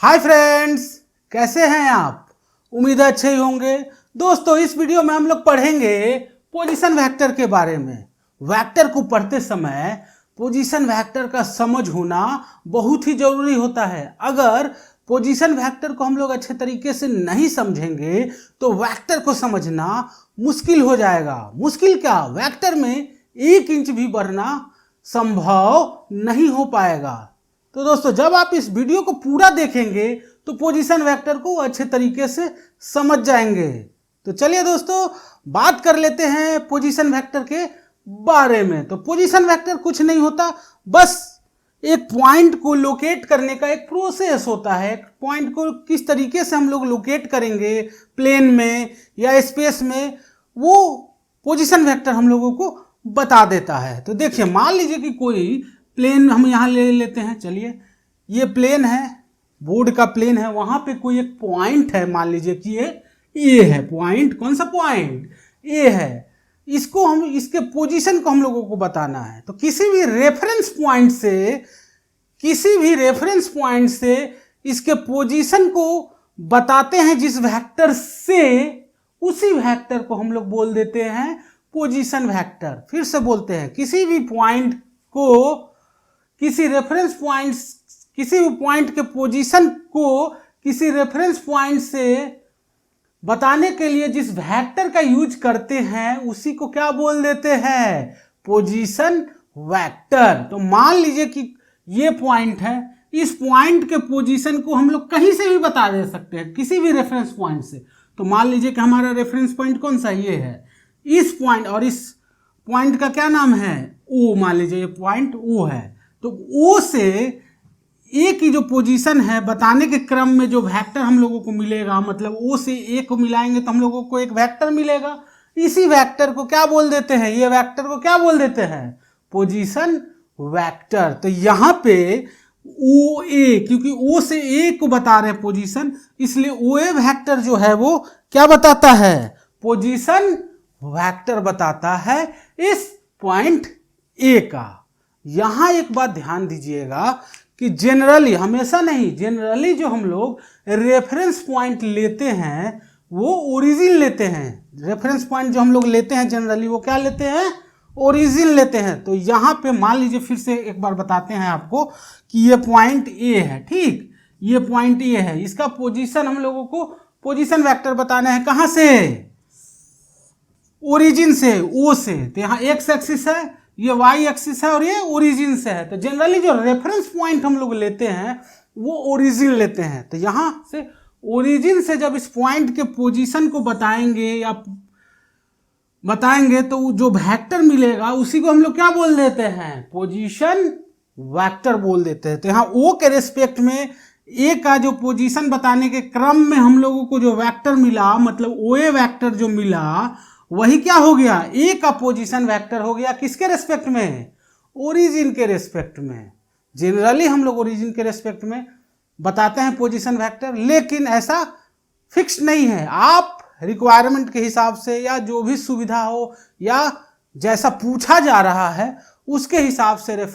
Hi friends, कैसे हैं आप। उम्मीद है अच्छे ही होंगे। दोस्तों, इस वीडियो में हम लोग पढ़ेंगे पोजीशन वेक्टर के बारे में। वेक्टर को पढ़ते समय पोजीशन वेक्टर का समझ होना बहुत ही जरूरी होता है। अगर पोजीशन वेक्टर को हम लोग अच्छे तरीके से नहीं समझेंगे तो वेक्टर को समझना मुश्किल हो जाएगा। मुश्किल क्या, वेक्टर में 1 इंच भी बढ़ना संभव नहीं हो पाएगा। तो दोस्तों, जब आप इस वीडियो को पूरा देखेंगे तो पोजीशन वेक्टर को अच्छे तरीके से समझ जाएंगे। तो चलिए दोस्तों, बात कर लेते हैं पोजीशन वेक्टर के बारे में। तो पोजीशन वेक्टर कुछ नहीं होता, बस एक पॉइंट को लोकेट करने का एक प्रोसेस होता है। एक पॉइंट को किस तरीके से हम लोग लोकेट करेंगे प्लेन में या स्पेस में, वो पोजीशन वेक्टर हम लोगों को बता देता है। तो देखिए, मान लीजिए कि कोई प्लेन हम यहाँ ले लेते हैं। चलिए, ये प्लेन है, बोर्ड का प्लेन है, वहां पे कोई एक पॉइंट है। मान लीजिए कि ये है पॉइंट। कौन सा पॉइंट? ये है। इसको हम, इसके पोजीशन को हम लोगों को बताना है। तो किसी भी रेफरेंस पॉइंट से इसके पोजीशन को बताते हैं जिस वेक्टर से, उसी वेक्टर को हम लोग बोल देते हैं पोजीशन वेक्टर। फिर से बोलते हैं, किसी भी पॉइंट को, किसी भी पॉइंट के पोजीशन को किसी रेफरेंस पॉइंट से बताने के लिए जिस वेक्टर का यूज करते हैं उसी को क्या बोल देते हैं? Position vector. तो मान लीजिए कि ये पॉइंट है, इस पॉइंट के पोजीशन को हम लोग कहीं से भी बता दे सकते हैं, किसी भी रेफरेंस पॉइंट से। तो मान लीजिए कि हमारा रेफरेंस पॉइंट कौन सा? ये है। इस पॉइंट और इस पॉइंट का क्या नाम है? ओ। मान लीजिए ये पॉइंट ओ है। तो ओ से ए की जो पोजीशन है बताने के क्रम में जो वेक्टर हम लोगों को मिलेगा, मतलब ओ से ए को मिलाएंगे तो हम लोगों को एक वेक्टर मिलेगा। इसी वेक्टर को क्या बोल देते हैं? ये वेक्टर को क्या बोल देते हैं? Position vector. तो यहाँ पे ओ ए, क्योंकि ओ से ए को बता रहे हैं पोजीशन, इसलिए ओ ए वेक्टर जो है वो क्या बताता है? पोजीशन वेक्टर बताता है इस पॉइंट ए का। यहां एक बात ध्यान दीजिएगा कि जनरली, हमेशा नहीं, जनरली जो हम लोग रेफरेंस पॉइंट लेते हैं वो ओरिजिन लेते हैं। रेफरेंस पॉइंट जो हम लोग लेते हैं जनरली वो क्या लेते हैं? ओरिजिन लेते हैं। तो यहां पे मान लीजिए, फिर से एक बार बताते हैं आपको कि ये पॉइंट ए है। ठीक, ये पॉइंट ए है, इसका पोजीशन हम लोगों को पोजीशन वेक्टर बताना है। कहां से? ओरिजिन से, ओ से। तो यहाँ एक्स एक्सिस है, ये वाई एक्सिस है और ये ओरिजिन से है। तो जनरली जो रेफरेंस पॉइंट हम लोग लेते हैं वो ओरिजिन लेते हैं। तो यहां से ओरिजिन से जब इस पॉइंट के पोजीशन को बताएंगे तो जो वेक्टर मिलेगा उसी को हम लोग क्या बोल देते हैं? पोजीशन वेक्टर बोल देते हैं। तो यहाँ ओ के रेस्पेक्ट में ए का जो पोजीशन बताने के क्रम में हम लोगों को जो वेक्टर मिला, मतलब ओ ए वेक्टर जो मिला, वही क्या हो गया? ए का पोजीशन वेक्टर हो गया। किसके रेस्पेक्ट में? ओरिजिन के रेस्पेक्ट में। जनरली हम लोग ओरिजिन के रेस्पेक्ट में बताते हैं पोजीशन वेक्टर, लेकिन ऐसा फिक्स नहीं है। आप रिक्वायरमेंट के हिसाब से या जो भी सुविधा हो या जैसा पूछा जा रहा है उसके हिसाब से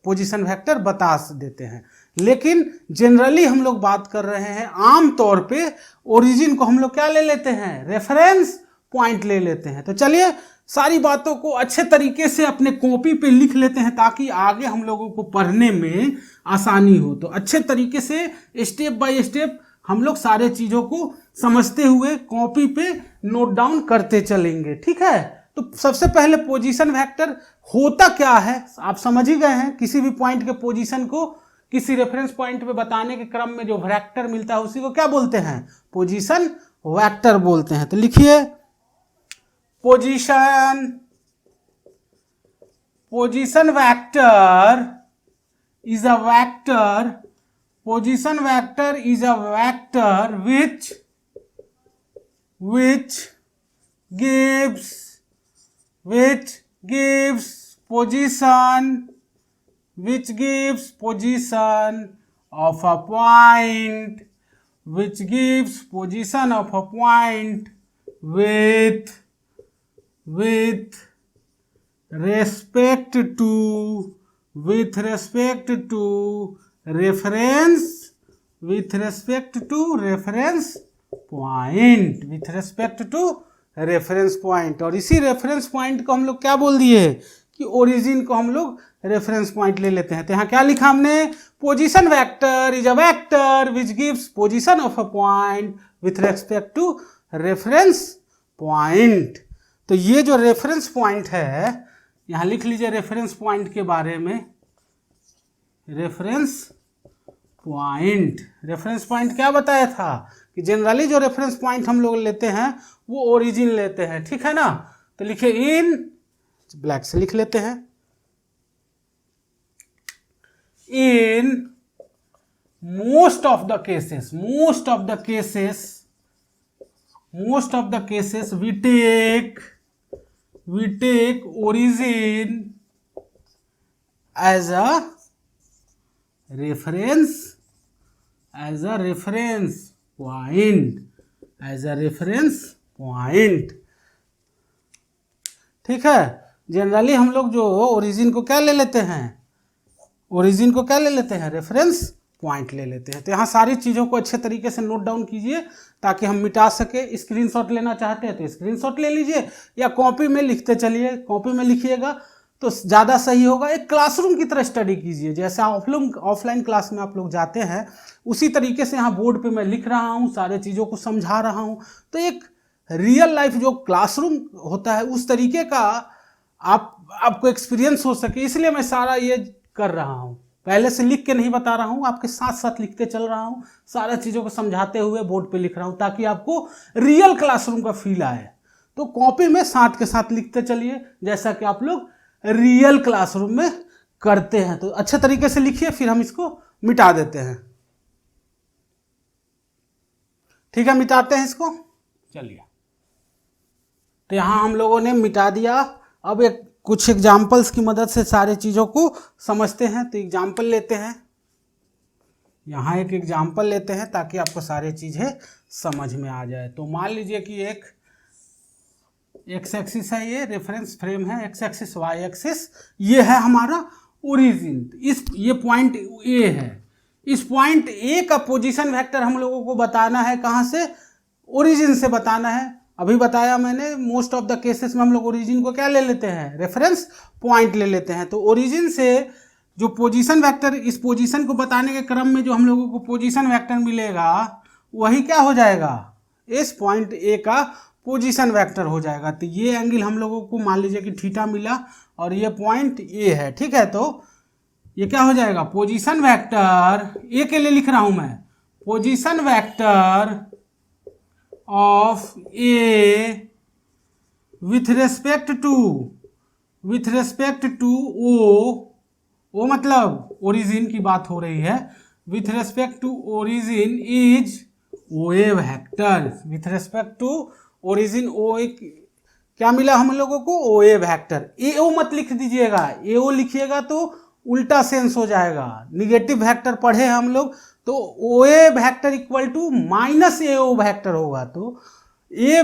पोजीशन वेक्टर बता देते हैं। लेकिन जनरली हम लोग बात कर रहे हैं, आम तौर पे ओरिजिन को हम लोग क्या ले लेते हैं? रेफरेंस पॉइंट ले लेते हैं। तो चलिए, सारी बातों को अच्छे तरीके से अपने कॉपी पे लिख लेते हैं ताकि आगे हम लोगों को पढ़ने में आसानी हो। तो अच्छे तरीके से स्टेप बाय स्टेप हम लोग सारे चीजों को समझते हुए कॉपी पे नोट डाउन करते चलेंगे। ठीक है, तो सबसे पहले पोजीशन वेक्टर होता क्या है आप समझ ही गए हैं। किसी भी पॉइंट के पोजीशन को किसी रेफरेंस पॉइंट पे बताने के क्रम में जो वेक्टर मिलता है उसी को क्या बोलते हैं? पोजीशन वेक्टर बोलते हैं। तो लिखिए, position vector is a vector which gives position of a point with respect to reference with respect to reference point, with respect to reference point. और इसी रेफरेंस पॉइंट को हम लोग क्या बोल दिए कि ओरिजिन को हम लोग रेफरेंस पॉइंट ले लेते हैं। तो यहाँ क्या लिखा हमने, position vector is a vector which gives position of a point with respect to reference point. तो ये जो रेफरेंस पॉइंट है, यहाँ लिख लीजिए रेफरेंस पॉइंट के बारे में। रेफरेंस पॉइंट, रेफरेंस पॉइंट क्या बताया था कि जनरली जो रेफरेंस पॉइंट हम लोग लेते हैं वो ओरिजिन लेते हैं, ठीक है ना। तो लिखिए इन, ब्लैक से लिख लेते हैं, in most of the cases, most of the cases, most of the cases we take origin as a reference, as a reference point, as a reference point, ठीक है। जनरली हम लोग जो ओरिजिन को क्या ले लेते हैं, ओरिजिन को क्या ले लेते हैं, रेफरेंस पॉइंट ले लेते हैं। तो यहाँ सारी चीज़ों को अच्छे तरीके से नोट डाउन कीजिए ताकि हम मिटा सके। स्क्रीनशॉट लेना चाहते हैं तो स्क्रीनशॉट ले लीजिए या कॉपी में लिखते चलिए, कॉपी में लिखिएगा तो ज़्यादा सही होगा। एक क्लासरूम की तरह स्टडी कीजिए, जैसा ऑफलाइन क्लास में आप लोग जाते हैं उसी तरीके से यहाँ बोर्ड पे मैं लिख रहा हूँ, सारे चीज़ों को समझा रहा हूँ। तो एक रियल लाइफ जो क्लासरूम होता है उस तरीके का आपको एक्सपीरियंस हो सके, इसलिए मैं सारा ये कर रहा हूँ। पहले से लिख के नहीं बता रहा हूँ, आपके साथ साथ लिखते चल रहा हूँ, सारा चीज़ों को समझाते हुए बोर्ड पे लिख रहा हूँ ताकि आपको रियल क्लासरूम का फील आए। तो कॉपी में साथ के साथ लिखते चलिए जैसा कि आप लोग रियल क्लासरूम में करते हैं। तो अच्छे तरीके से लिखिए, फिर हम इसको मिटा देते हैं, ठीक है। मिटाते हैं इसको, चलिए। तो यहाँ हम लोगों ने मिटा दिया। अब एक कुछ एग्जाम्पल्स की मदद से सारे चीज़ों को समझते हैं। तो एग्जाम्पल लेते हैं, यहाँ एक एग्जाम्पल लेते हैं ताकि आपको सारी चीज़ें समझ में आ जाए। तो मान लीजिए कि एक एक्स एक्सिस है, ये रेफरेंस फ्रेम है, एक्स एक्सिस वाई एक्सिस, ये है हमारा ओरिजिन। ये पॉइंट ए है, इस पॉइंट ए का पोजीशन वेक्टर हम लोगों को बताना है, कहाँ से, ओरिजिन से बताना है। अभी बताया मैंने, मोस्ट ऑफ द केसेस में हम लोग ओरिजिन को क्या ले लेते हैं, रेफरेंस पॉइंट ले लेते हैं। तो ओरिजिन से जो पोजीशन वेक्टर, इस पोजीशन को बताने के क्रम में जो हम लोगों को पोजीशन वेक्टर मिलेगा वही क्या हो जाएगा, इस पॉइंट ए का पोजीशन वेक्टर हो जाएगा। तो ये एंगल हम लोगों को मान लीजिए कि थीटा मिला और ये पॉइंट ए है, ठीक है। तो ये क्या हो जाएगा, पोजीशन वेक्टर, ए के लिए लिख रहा हूं मैं, position vector of A with respect to O मतलब ओरिजिन की बात हो रही है, with respect to origin is O A vector. With respect to origin O A क्या मिला हम लोगों को, ओ ए वेक्टर। ए ओ मत लिख दीजिएगा, ए ओ लिखिएगा तो उल्टा सेंस हो जाएगा। निगेटिव वेक्टर पढ़े हम लोग, तो O A vector equal to minus A O vector होगा। तो ए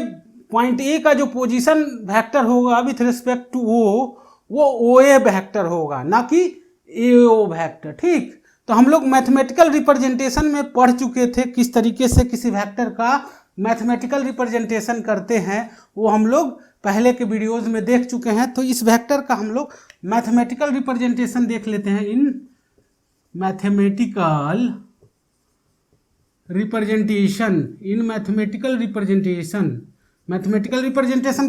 पॉइंट ए का जो पोजीशन वेक्टर होगा विथ रिस्पेक्ट टू वो ओ ए वेक्टर होगा, ना कि ए ओ वेक्टर, ठीक। तो हम लोग मैथमेटिकल रिप्रेजेंटेशन में पढ़ चुके थे किस तरीके से किसी वेक्टर का मैथमेटिकल रिप्रेजेंटेशन करते हैं, वो हम लोग पहले के वीडियोस में देख चुके हैं। तो इस वेक्टर का हम लोग मैथमेटिकल रिप्रेजेंटेशन देख लेते हैं। इन मैथमेटिकल रिप्रेजेंटेशन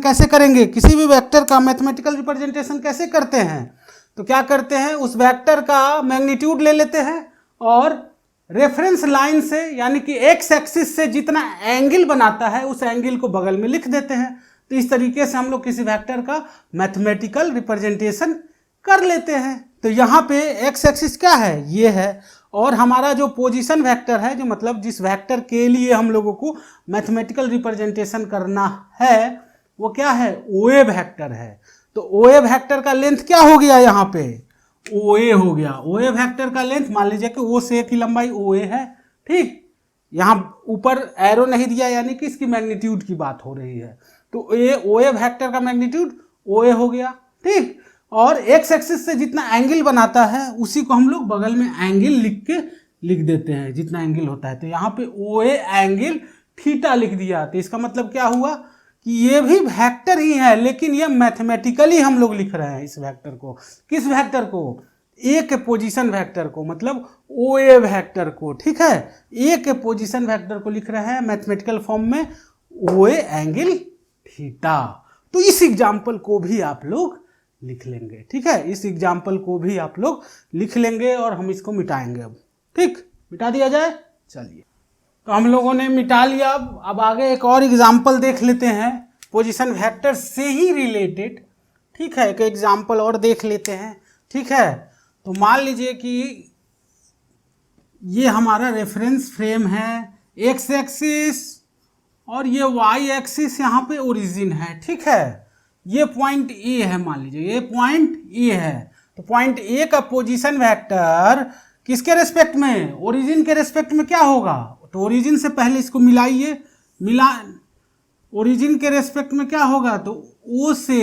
कैसे करेंगे, किसी भी वेक्टर का मैथमेटिकल रिप्रेजेंटेशन कैसे करते हैं, तो क्या करते हैं, उस वेक्टर का मैग्नीट्यूड ले लेते हैं और रेफरेंस लाइन से यानी कि एक्स एक्सिस से जितना एंगल बनाता है उस एंगल को बगल में लिख देते हैं। तो इस तरीके से हम लोग किसी वेक्टर का मैथमेटिकल रिप्रेजेंटेशन कर लेते हैं। तो यहाँ पे एक्स एक्सिस क्या है, ये है, और हमारा जो पोजीशन वेक्टर है, जो मतलब जिस वेक्टर के लिए हम लोगों को मैथमेटिकल रिप्रेजेंटेशन करना है, वो क्या है, ओ ए वेक्टर है। तो ओ ए वेक्टर का लेंथ क्या हो गया, यहाँ पे ओ ए हो गया। ओ ए वेक्टर का लेंथ मान लीजिए कि ओ से की लंबाई ओ ए है, ठीक। यहाँ ऊपर एरो नहीं दिया यानी कि इसकी मैग्नीट्यूड की बात हो रही है। तो ओ ए वेक्टर का मैग्नीट्यूड ओ ए हो गया, ठीक। और एक्स एक्सिस से जितना एंगल बनाता है उसी को हम लोग बगल में एंगल लिख के लिख देते हैं जितना एंगल होता है। तो यहाँ पे ओ ए एंगल थीटा लिख दिया। तो इसका मतलब क्या हुआ कि ये भी वेक्टर ही है, लेकिन ये मैथमेटिकली हम लोग लिख रहे हैं इस वेक्टर को। किस वेक्टर को? ए के पोजीशन वेक्टर को, मतलब ओ ए वेक्टर को। ठीक है, ए के पोजीशन वेक्टर को लिख रहे हैं मैथमेटिकल फॉर्म में ओ ए एंगल थीटा। तो इस एग्जाम्पल को भी आप लोग लिख लेंगे। ठीक है, इस एग्जाम्पल को भी आप लोग लिख लेंगे और हम इसको मिटाएंगे अब। ठीक, मिटा दिया जाए। चलिए, तो हम लोगों ने मिटा लिया। अब आगे एक और एग्जाम्पल देख लेते हैं पोजीशन वेक्टर से ही रिलेटेड। ठीक है, एक एग्जाम्पल और देख लेते हैं। ठीक है, तो मान लीजिए कि ये हमारा रेफरेंस फ्रेम है, एक्स एक्सिस और ये वाई एक्सिस यहाँ पे ओरिजिन है। ठीक है, ये पॉइंट ए है, मान लीजिए ये पॉइंट ए है। तो पॉइंट ए का पोजीशन वेक्टर किसके रेस्पेक्ट में? ओरिजिन के रेस्पेक्ट में क्या होगा? तो ओरिजिन से पहले इसको मिलाइए, ओरिजिन के रेस्पेक्ट में क्या होगा? तो ओ से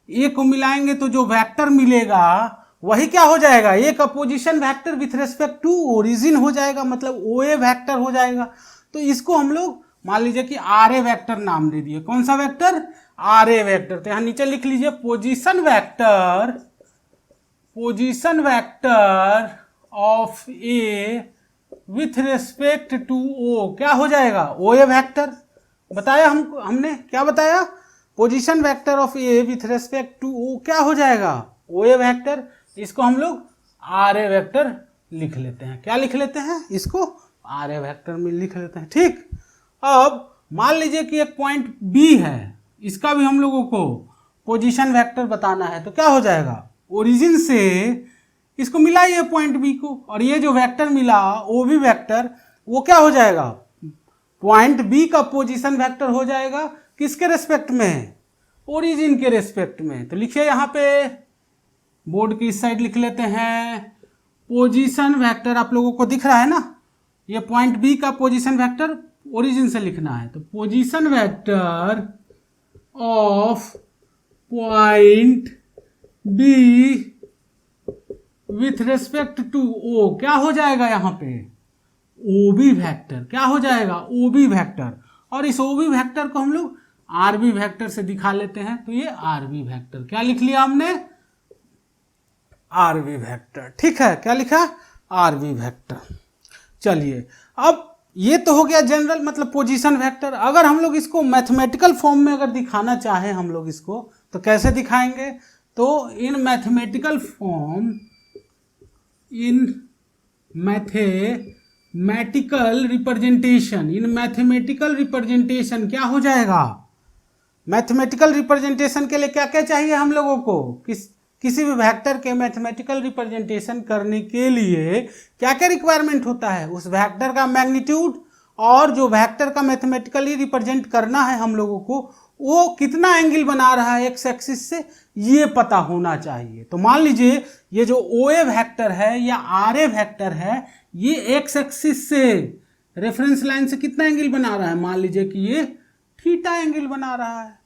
ए को मिलाएंगे तो जो वेक्टर मिलेगा वही क्या हो जाएगा? ए का position vector with respect to origin हो जाएगा, मतलब ओ ए वेक्टर हो जाएगा। तो इसको हम लोग मान लीजिए कि आर ए वेक्टर नाम दे दिए। कौन सा वेक्टर? R A vector. तो यहां नीचे लिख लीजिए position vector of A with respect to O क्या हो जाएगा? O A vector. बताया हमने क्या बताया? Position vector of A with respect to O क्या हो जाएगा? O A vector. इसको हम लोग आर ए वेक्टर लिख लेते हैं। क्या लिख लेते हैं? इसको आर ए वेक्टर में लिख लेते हैं। ठीक, अब मान लीजिए कि एक पॉइंट बी है, इसका भी हम लोगों को पोजीशन वेक्टर बताना है। तो क्या हो जाएगा? ओरिजिन से इसको मिलाइए पॉइंट बी को, और ये जो वेक्टर मिला ओ बी वेक्टर, वो क्या हो जाएगा? पॉइंट बी का पोजीशन वेक्टर हो जाएगा किसके रेस्पेक्ट में? ओरिजिन के रेस्पेक्ट में। तो लिखिए यहाँ पे, बोर्ड की इस साइड लिख लेते हैं पोजीशन वेक्टर। आप लोगों को दिख रहा है ना, ये पॉइंट बी का पोजीशन वेक्टर ओरिजिन से लिखना है। तो position vector of point B with respect to O क्या हो जाएगा? यहाँ पे ओ बी वेक्टर। क्या हो जाएगा? O B vector. और इस ओ बी वेक्टर को हम लोग आर बी वेक्टर से दिखा लेते हैं। तो ये आर बी वेक्टर। क्या लिख लिया हमने? R B vector. ठीक है, क्या लिखा? R B vector. चलिए, अब ये तो हो गया जनरल, मतलब पोजीशन वेक्टर। अगर हम लोग इसको मैथमेटिकल फॉर्म में अगर दिखाना चाहें हम लोग इसको, तो कैसे दिखाएंगे? तो इन मैथमेटिकल फॉर्म, इन मैथमेटिकल रिप्रेजेंटेशन क्या हो जाएगा? मैथमेटिकल रिप्रेजेंटेशन के लिए क्या क्या चाहिए हम लोगों को? किसी भी वेक्टर के मैथमेटिकल रिप्रेजेंटेशन करने के लिए क्या क्या रिक्वायरमेंट होता है? उस वेक्टर का मैग्नीट्यूड, और जो वेक्टर का मैथमेटिकली रिप्रेजेंट करना है हम लोगों को, वो कितना एंगल बना रहा है एक्स एक्सिस से, ये पता होना चाहिए। तो मान लीजिए ये जो ओ ए वेक्टर है या आर ए वेक्टर है, ये एक्स एक्सिस से रेफरेंस लाइन से कितना एंगल बना रहा है? मान लीजिए कि ये थीटा एंगल बना रहा है।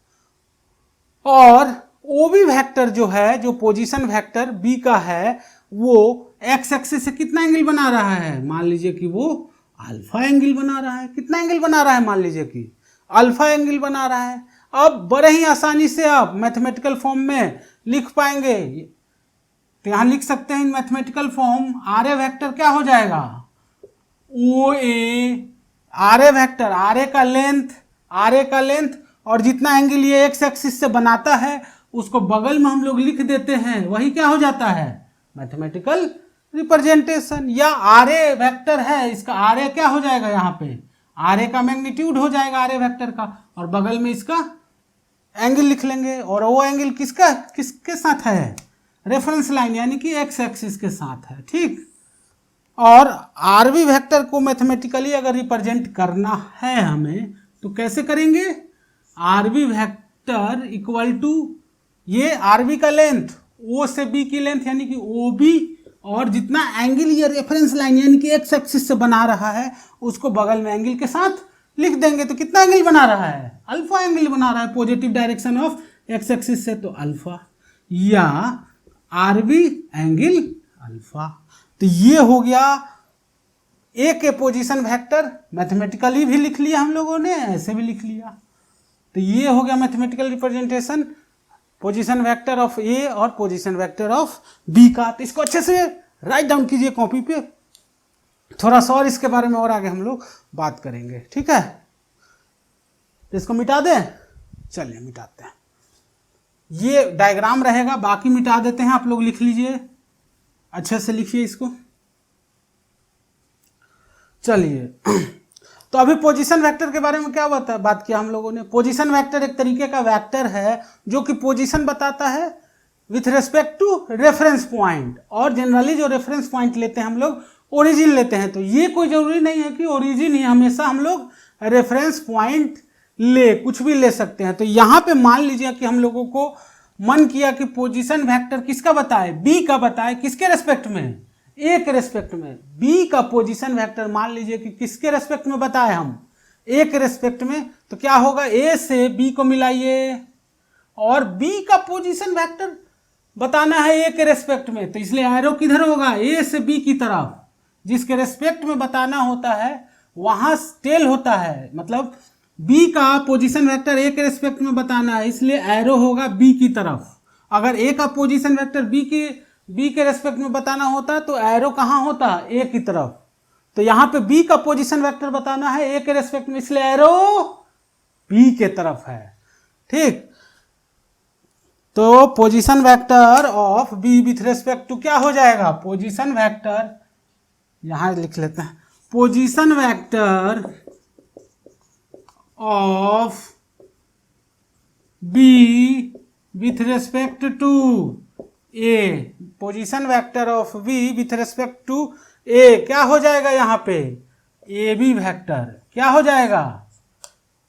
और ओ बी वेक्टर जो है, जो पोजीशन वेक्टर बी का है, वो एक्स एक्सिस से कितना एंगल बना रहा है? मान लीजिए कि वो अल्फा एंगल बना रहा है। कितना एंगल बना रहा है? मान लीजिए कि अल्फा एंगल बना रहा है। अब बड़े ही आसानी से आप मैथमेटिकल फॉर्म में लिख पाएंगे। तो यहां लिख सकते हैं in mathematical form, R A vector क्या हो जाएगा? O A R A vector, R A का लेंथ और जितना एंगल ये एक्स एक्सिस से बनाता है उसको बगल में हम लोग लिख देते हैं, वही क्या हो जाता है? Mathematical representation. या आर ए वेक्टर है, इसका आर ए क्या हो जाएगा? यहाँ पे आर ए का मैग्नीट्यूड हो जाएगा आर ए वेक्टर का, और बगल में इसका एंगल लिख लेंगे। और वो एंगल किसके साथ है? रेफरेंस लाइन यानी कि एक्स एक्सिस के साथ है। ठीक, और आर बी वेक्टर को मैथमेटिकली अगर रिप्रेजेंट करना है हमें, तो कैसे करेंगे? R B vector equal to ये आर बी का लेंथ, ओ से बी की लेंथ यानी कि ओ बी, और जितना एंगल ये रेफरेंस लाइन यानी कि एक्स एक्सिस से बना रहा है उसको बगल में एंगल के साथ लिख देंगे। तो कितना एंगल बना रहा है? अल्फा एंगल बना रहा है positive direction of x axis से, तो अल्फा या आर बी एंगल अल्फा। तो ये हो गया ए के पोजीशन वेक्टर मैथमेटिकली भी लिख लिया हम लोगों ने, ऐसे भी लिख लिया। तो ये हो गया mathematical representation position vector of A और पोजीशन वेक्टर ऑफ बी का। तो इसको अच्छे से राइट डाउन कीजिए कॉपी पे, थोड़ा सा और इसके बारे में और आगे हम लोग बात करेंगे, ठीक है। तो इसको मिटा दें, चलिए मिटाते हैं। ये डायग्राम रहेगा, बाकी मिटा देते हैं, आप लोग लिख लीजिए, अच्छे से लिखिए इसको। चलिए तो अभी पोजीशन वेक्टर के बारे में क्या बात किया हम लोगों ने। पोजीशन वेक्टर एक तरीके का वेक्टर है जो कि पोजीशन बताता है with respect to reference point, और जनरली जो रेफरेंस पॉइंट लेते हैं हम लोग ओरिजिन लेते हैं। तो ये कोई जरूरी नहीं है कि ओरिजिन ही, हमेशा हम लोग रेफरेंस पॉइंट कुछ भी ले सकते हैं। तो यहाँ पे मान लीजिए कि हम लोगों को मन किया कि पोजीशन वेक्टर किसका बताए, बी का बताए, किसके रेस्पेक्ट में, ए के रेस्पेक्ट में। बी का पोजीशन वेक्टर मान लीजिए कि किसके रेस्पेक्ट में बताए, हम ए के रेस्पेक्ट में। तो क्या होगा, ए से बी को मिलाइए, और बी का पोजीशन वेक्टर बताना है ए के रेस्पेक्ट में, तो इसलिए एरो किधर होगा, ए से बी की तरफ। जिसके रेस्पेक्ट में बताना होता है वहां टेल होता है, मतलब बी का पोजीशन वेक्टर ए के रेस्पेक्ट में बताना है, इसलिए एरो होगा बी की तरफ। अगर ए का पोजीशन वेक्टर बी के रेस्पेक्ट में बताना होता है तो एरो कहाँ होता है, ए की तरफ। तो यहाँ पे बी का पोजीशन वेक्टर बताना है ए के रेस्पेक्ट में, इसलिए एरो बी के तरफ है, ठीक। तो position vector of B with respect to क्या हो जाएगा, पोजीशन वेक्टर, यहां लिख लेते हैं, position vector of B with respect to A, position vector of B with respect to A क्या हो जाएगा, यहाँ पे ए बी वेक्टर क्या हो जाएगा,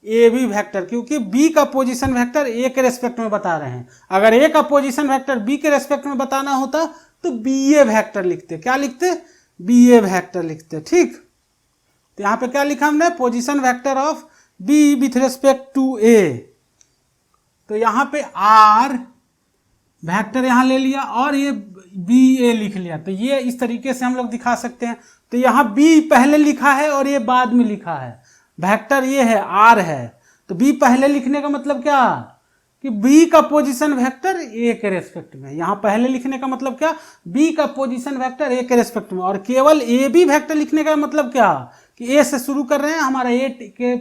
ए बी वेक्टर, क्योंकि बी का पोजीशन वेक्टर ए के रेस्पेक्ट में बता रहे हैं। अगर ए का पोजीशन वेक्टर बी के रेस्पेक्ट में बताना होता तो बी ए वेक्टर लिखते, क्या लिखते, बी ए वेक्टर लिखते, ठीक। तो यहाँ पे क्या लिखा हमने, position vector of B with respect to A. तो यहाँ पे आर वेक्टर यहाँ ले लिया और ये बी ए लिख लिया। तो ये इस तरीके से हम लोग दिखा सकते हैं। तो यहाँ बी पहले लिखा है और ये बाद में लिखा है, वेक्टर ये है, आर है। तो बी पहले लिखने का मतलब क्या कि बी का पोजीशन वेक्टर ए के रेस्पेक्ट में, यहाँ पहले लिखने का मतलब क्या, बी का पोजीशन वेक्टर ए के रेस्पेक्ट में। और केवल ए बी वेक्टर लिखने का मतलब क्या कि ए से शुरू कर रहे हैं, हमारा ए के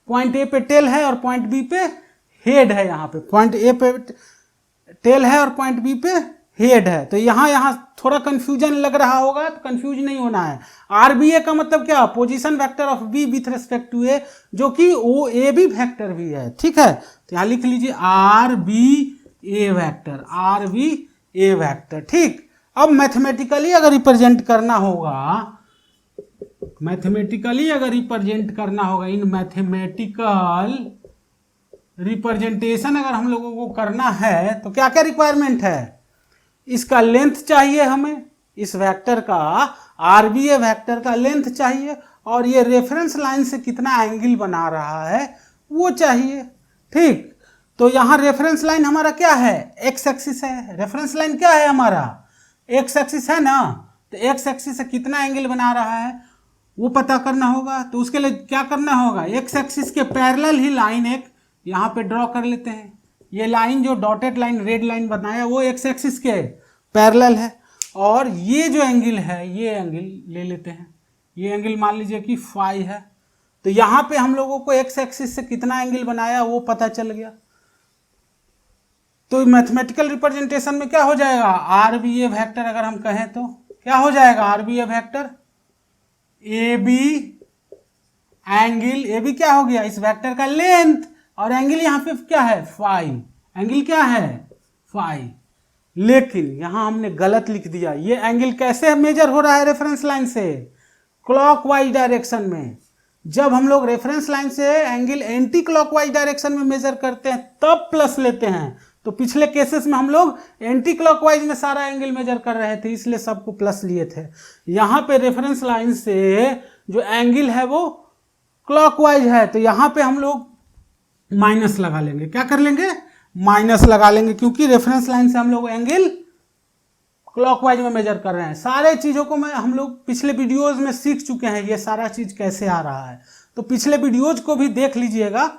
पॉइंट ए पे टेल है और पॉइंट बी पे हेड है। यहाँ पे पॉइंट ए पे टेल है और पॉइंट बी पे हेड है। तो यहाँ थोड़ा कंफ्यूजन लग रहा होगा, तो कंफ्यूज नहीं होना है। आर बी ए का मतलब क्या, position vector of B with respect to A, जो कि ओ ए बी वेक्टर भी है, ठीक है। तो यहाँ लिख लीजिए are B A vector, are B A vector, ठीक। अब मैथमेटिकली अगर रिप्रेजेंट करना होगा, मैथमेटिकली अगर रिप्रेजेंट करना होगा, इन मैथमेटिकल रिप्रेजेंटेशन अगर हम लोगों को करना है तो क्या क्या रिक्वायरमेंट है, इसका लेंथ चाहिए हमें, इस वेक्टर का आर बी ए वेक्टर का लेंथ चाहिए, और ये रेफरेंस लाइन से कितना एंगल बना रहा है वो चाहिए, ठीक। तो यहाँ रेफरेंस लाइन हमारा क्या है, एक्स एक्सिस है। रेफरेंस लाइन क्या है हमारा, एक्स एक्सिस है ना। तो एक्स एक्सिस से कितना एंगल बना रहा है वो पता करना होगा। तो उसके लिए क्या करना होगा, एक्स एक्सिस के पैरेलल ही लाइन एक यहाँ पे ड्रॉ कर लेते हैं। ये लाइन जो डॉटेड लाइन रेड लाइन बनाया वो एक्स एक्सिस के पैरेलल है, और ये जो एंगल है ये एंगल ले लेते हैं, ये एंगल मान लीजिए कि फाई है। तो यहाँ पे हम लोगों को एक्स एक्सिस से कितना एंगल बनाया वो पता चल गया। तो मैथमेटिकल रिप्रेजेंटेशन में क्या हो जाएगा, आर बी ए वेक्टर अगर हम कहें तो क्या हो जाएगा, R B A vector A B angle, A B क्या हो गया, इस वेक्टर का लेंथ, और एंगल यहाँ पे क्या है, फाई, एंगल क्या है, फाई। लेकिन यहाँ हमने गलत लिख दिया। ये एंगल कैसे मेजर हो रहा है रेफरेंस लाइन से, क्लॉकवाइज डायरेक्शन में। जब हम लोग रेफरेंस लाइन से एंगल एंटी क्लॉकवाइज डायरेक्शन में मेजर करते हैं तब प्लस लेते हैं। तो पिछले केसेस में हम लोग एंटी क्लॉकवाइज में सारा एंगल मेजर कर रहे थे, इसलिए सबको प्लस लिए थे। यहाँ पे रेफरेंस लाइन से जो एंगल है वो क्लॉकवाइज है, तो यहाँ पे हम लोग माइनस लगा लेंगे। क्या कर लेंगे, माइनस लगा लेंगे, क्योंकि रेफरेंस लाइन से हम लोग एंगल क्लॉकवाइज में मेजर कर रहे हैं। सारे चीज़ों को हम लोग पिछले वीडियोस में सीख चुके हैं, ये सारा चीज़ कैसे आ रहा है। तो पिछले वीडियोज को भी देख लीजिएगा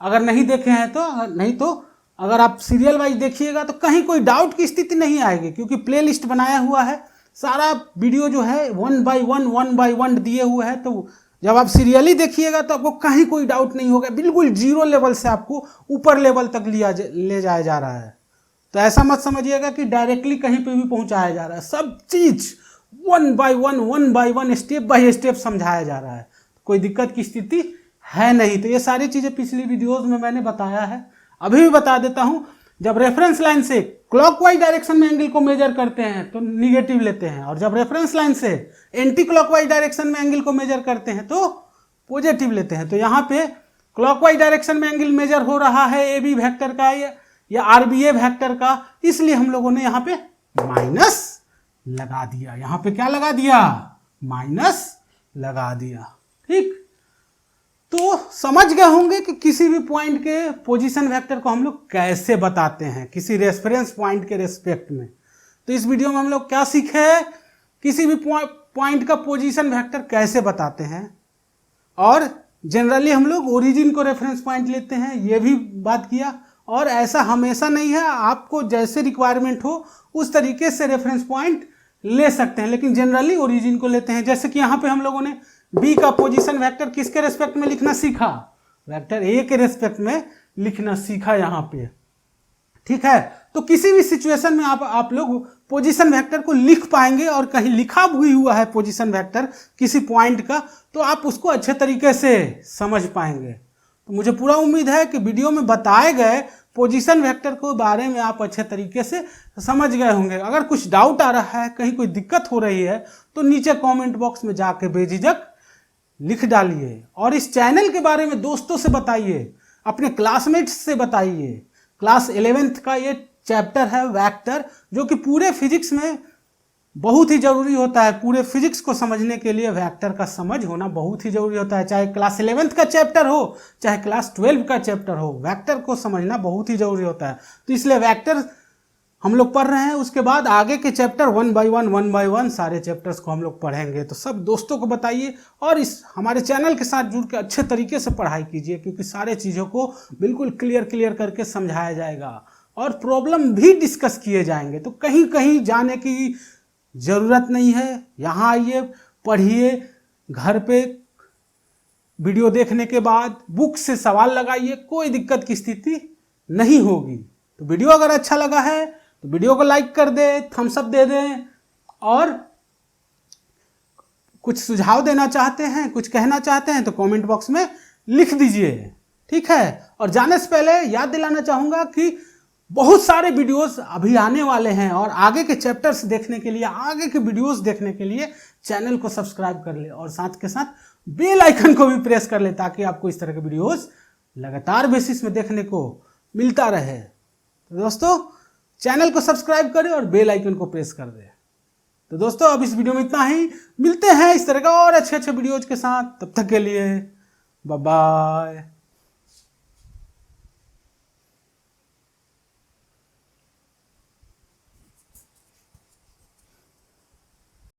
अगर नहीं देखे हैं तो, नहीं तो अगर आप सीरियल वाइज देखिएगा तो कहीं कोई डाउट की स्थिति नहीं आएगी, क्योंकि प्लेलिस्ट बनाया हुआ है। सारा वीडियो जो है 1 बाय 1 दिए हुए है, तो जब आप सीरियली देखिएगा तो आपको कहीं कोई डाउट नहीं होगा। बिल्कुल जीरो लेवल से आपको ऊपर लेवल तक ले जाया जा रहा है। तो ऐसा मत समझिएगा कि डायरेक्टली कहीं पे भी पहुंचाया जा रहा है। सब चीज 1 बाय 1 स्टेप बाय स्टेप समझाया जा रहा है। कोई दिक्कत की स्थिति है नहीं। तो ये सारी चीजें पिछली वीडियोस में मैंने बताया है, अभी भी बता देता हूं। जब रेफरेंस लाइन से क्लॉकवाइज डायरेक्शन में एंगल को मेजर करते हैं तो निगेटिव लेते हैं, और जब रेफरेंस लाइन से एंटी क्लॉकवाइज डायरेक्शन में एंगल को मेजर करते हैं तो पॉजिटिव लेते हैं। तो यहाँ पे क्लॉकवाइज डायरेक्शन में एंगल मेजर हो रहा है ए बी वेक्टर का या आरबीए वेक्टर का, इसलिए हम लोगों ने यहाँ पे माइनस लगा दिया। यहाँ पे क्या लगा दिया? माइनस लगा दिया। ठीक, तो समझ गए होंगे कि किसी भी पॉइंट के पोजीशन वेक्टर को हम लोग कैसे बताते हैं किसी रेफरेंस पॉइंट के रेस्पेक्ट में। तो इस वीडियो में हम लोग क्या सीखे, किसी भी पॉइंट का पोजीशन वेक्टर कैसे बताते हैं, और जनरली हम लोग ओरिजिन को रेफरेंस पॉइंट लेते हैं, ये भी बात किया। और ऐसा हमेशा नहीं है, आपको जैसे रिक्वायरमेंट हो उस तरीके से रेफरेंस पॉइंट ले सकते हैं, लेकिन जनरली ओरिजिन को लेते हैं। जैसे कि यहाँ पे हम लोगों ने बी का पोजीशन वेक्टर किसके रेस्पेक्ट में लिखना सीखा? वेक्टर ए के रेस्पेक्ट में लिखना सीखा यहाँ पे। ठीक है, तो किसी भी सिचुएशन में आप लोग पोजीशन वेक्टर को लिख पाएंगे, और कहीं लिखा भी हुआ है पोजीशन वेक्टर किसी पॉइंट का तो आप उसको अच्छे तरीके से समझ पाएंगे। तो मुझे पूरा उम्मीद है कि वीडियो में बताए गए पोजीशन वेक्टर को बारे में आप अच्छे तरीके से समझ गए होंगे। अगर कुछ डाउट आ रहा है, कहीं कोई दिक्कत हो रही है, तो नीचे कमेंट बॉक्स में जाके बेझिझक लिख डालिए। और इस चैनल के बारे में दोस्तों से बताइए, अपने क्लासमेट्स से बताइए। क्लास 11th का ये चैप्टर है वेक्टर, जो कि पूरे फिजिक्स में बहुत ही जरूरी होता है। पूरे फिजिक्स को समझने के लिए वेक्टर का समझ होना बहुत ही जरूरी होता है। चाहे क्लास 11th का चैप्टर हो, चाहे क्लास 12 का चैप्टर हो, वेक्टर को समझना बहुत ही जरूरी होता है। तो इसलिए वेक्टर हम लोग पढ़ रहे हैं, उसके बाद आगे के चैप्टर 1 बाय 1 सारे चैप्टर्स को हम लोग पढ़ेंगे। तो सब दोस्तों को बताइए, और इस हमारे चैनल के साथ जुड़ के अच्छे तरीके से पढ़ाई कीजिए, क्योंकि सारे चीज़ों को बिल्कुल क्लियर करके समझाया जाएगा, और प्रॉब्लम भी डिस्कस किए जाएंगे। तो कहीं कहीं जाने की ज़रूरत नहीं है, यहाँ आइए, पढ़िए, घर पे वीडियो देखने के बाद बुक से सवाल लगाइए, कोई दिक्कत की स्थिति नहीं होगी। तो वीडियो अगर अच्छा लगा है तो वीडियो को लाइक कर दे, थम्स अप दे दें, और कुछ सुझाव देना चाहते हैं, कुछ कहना चाहते हैं तो कमेंट बॉक्स में लिख दीजिए। ठीक है, और जाने से पहले याद दिलाना चाहूँगा कि बहुत सारे वीडियोस अभी आने वाले हैं, और आगे के चैप्टर्स देखने के लिए, आगे के वीडियोस देखने के लिए चैनल को सब्सक्राइब कर ले, और साथ के साथ बेल आइकन को भी प्रेस कर ले, ताकि आपको इस तरह के वीडियोस लगातार बेसिस में देखने को मिलता रहे। तो दोस्तों, चैनल को सब्सक्राइब करें और बेल आइकन को प्रेस कर दें। तो दोस्तों, अब इस वीडियो में इतना ही। मिलते हैं इस तरह का और अच्छे वीडियोज के साथ। तब तक के लिए बाय बाय।